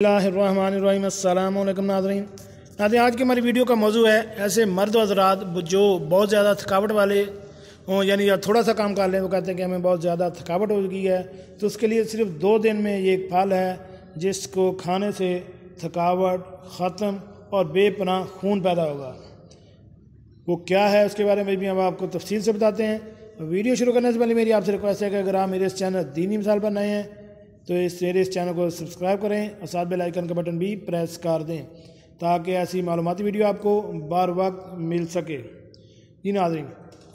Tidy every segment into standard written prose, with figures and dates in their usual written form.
बिस्मिल्लाहिर्रहमानिर्रहीम। अस्सलाम वालेकुम नाज़रीन। आज की हमारी वीडियो का मौजू है ऐसे मर्द व हज़रात जो बहुत ज़्यादा थकावट वाले हों, यानी या थोड़ा सा काम कर लें, वो कहते हैं कि हमें बहुत ज़्यादा थकावट हो गई है, तो उसके लिए सिर्फ 2 दिन में ये एक फल है जिसको खाने से थकावट ख़त्म और बेपनाह खून पैदा होगा। वो क्या है उसके बारे में भी हम आपको तफसील से बताते हैं। वीडियो शुरू करने से पहले मेरी आपसे रिक्वेस्ट है कि अगर आप मेरे इस चैनल दीनी मिसाल पर नए हैं तो मेरे इस चैनल को सब्सक्राइब करें और साथ बेल आइकन का बटन भी प्रेस कर दें ताकि ऐसी मालूमाती वीडियो आपको बार वक्त मिल सके। जी नाज़रीन,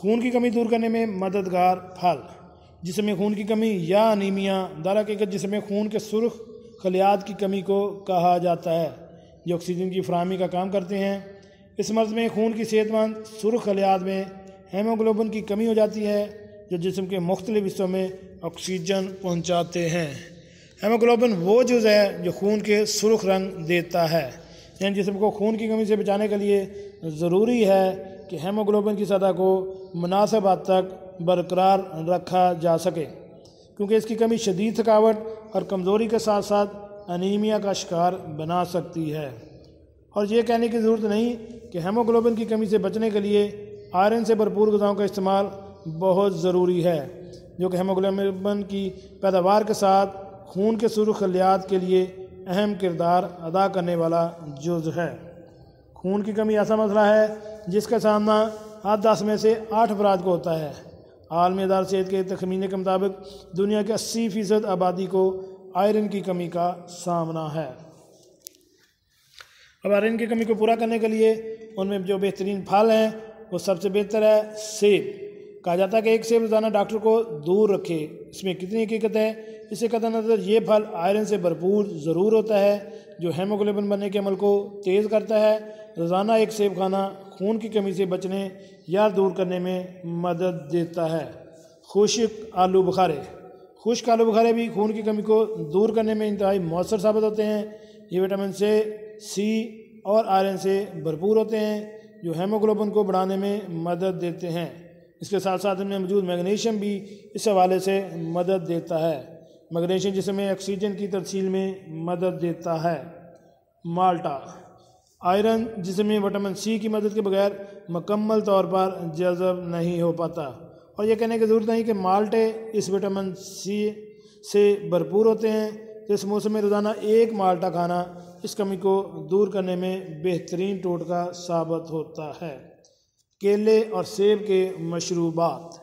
खून की कमी दूर करने में मददगार फल जिसमें खून की कमी या अनीमिया दरहकीकत जिसमें खून के सुर्ख खलियात की कमी को कहा जाता है, जो ऑक्सीजन की फराहमी का काम करते हैं। इस मर्ज में खून की सेहतमंद सुर्ख खलियात में हेमोग्लोबिन की कमी हो जाती है जो जिस्म के मुख्तलिफ हिस्सों में ऑक्सीजन पहुँचाते हैं। हेमोग्लोबिन वो जुज़ है जो खून के सुर्ख रंग देता है, यानी जिस्म को खून की कमी से बचाने के लिए ज़रूरी है कि हेमोग्लोबिन की सतह को मुनासिब हद तक बरकरार रखा जा सके, क्योंकि इसकी कमी शदीद थकावट और कमज़ोरी के साथ साथ अनीमिया का शिकार बना सकती है। और ये कहने की ज़रूरत नहीं कि हेमोग्लोबिन की कमी से बचने के लिए आयरन से भरपूर ग़िज़ाओं का इस्तेमाल बहुत ज़रूरी है, जो कि हेमोग्लोबिन की पैदावार के साथ खून के सुर्ख खलियात के लिए अहम किरदार अदा करने वाला जुज़ है। खून की कमी ऐसा मसला है जिसका सामना हर 10 में से 8 अफराद को होता है। आलमी इदारा सेहत के तखमीने के मुताबिक दुनिया के 80% आबादी को आयरन की कमी का सामना है। अब आयरन की कमी को पूरा करने के लिए उनमें जो बेहतरीन फल हैं वो सबसे बेहतर है सेब। कहा जाता है कि एक सेब रोज़ाना डॉक्टर को दूर रखे। इसमें कितनी हकीकत है, इससे कतई नज़र ये फल आयरन से भरपूर ज़रूर होता है जो हेमोग्लोबिन बनने के अमल को तेज़ करता है। रोज़ाना एक सेब खाना खून की कमी से बचने या दूर करने में मदद देता है। खुश्क आलू बुखारे भी खून की कमी को दूर करने में इंतहाई मौसर साबित होते हैं। ये विटामिन सी और आयरन से भरपूर होते हैं जो हेमोग्लोबिन को बढ़ाने में मदद देते हैं। इसके साथ साथ इनमें मौजूद मैग्नीशियम भी इस हवाले से मदद देता है। मैग्नीशियम जिसमें ऑक्सीजन की तरसील में मदद देता है। माल्टा आयरन जिसमें विटामिन सी की मदद के बगैर मुकम्मल तौर पर जज़ब नहीं हो पाता, और यह कहने की ज़रूरत नहीं कि माल्टे इस विटामिन सी से भरपूर होते हैं। तो इस मौसम में रोज़ाना एक माल्टा खाना इस कमी को दूर करने में बेहतरीन टोटका साबित होता है। केले और सेब के मशरूबात।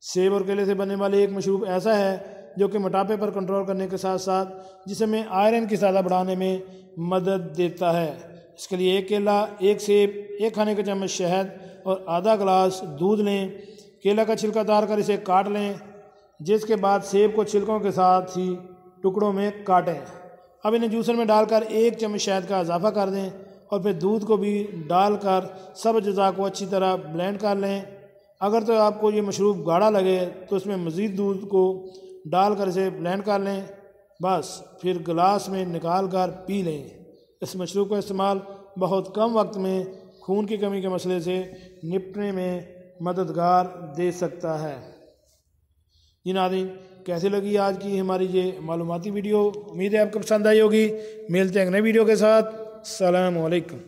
सेब और केले से बनने वाले एक मशरूब ऐसा है जो कि मोटापे पर कंट्रोल करने के साथ साथ जिसमें आयरन की सतह बढ़ाने में मदद देता है। इसके लिए एक केला, एक सेब, एक खाने का चम्मच शहद और आधा गिलास दूध लें। केला का छिलका उतार कर इसे काट लें, जिसके बाद सेब को छिलकों के साथ ही टुकड़ों में काटें। अब इन्हें जूसर में डालकर 1 चम्मच शहद का इजाफा कर दें और फिर दूध को भी डालकर सब अज्जा को अच्छी तरह ब्लेंड कर लें। अगर तो आपको ये मशरूब गाढ़ा लगे तो इसमें मज़ीद दूध को डालकर इसे ब्लेंड कर लें, बस फिर गिलास में निकाल कर पी लें। इस मशरूब का इस्तेमाल बहुत कम वक्त में खून की कमी के मसले से निपटने में मददगार दे सकता है। जी नाज़रीन, कैसी लगी आज की हमारी ये मालूमाती वीडियो? उम्मीद है आपको पसंद आई होगी। मिलते हैं नई वीडियो के साथ। अस्सलामु अलैकुम।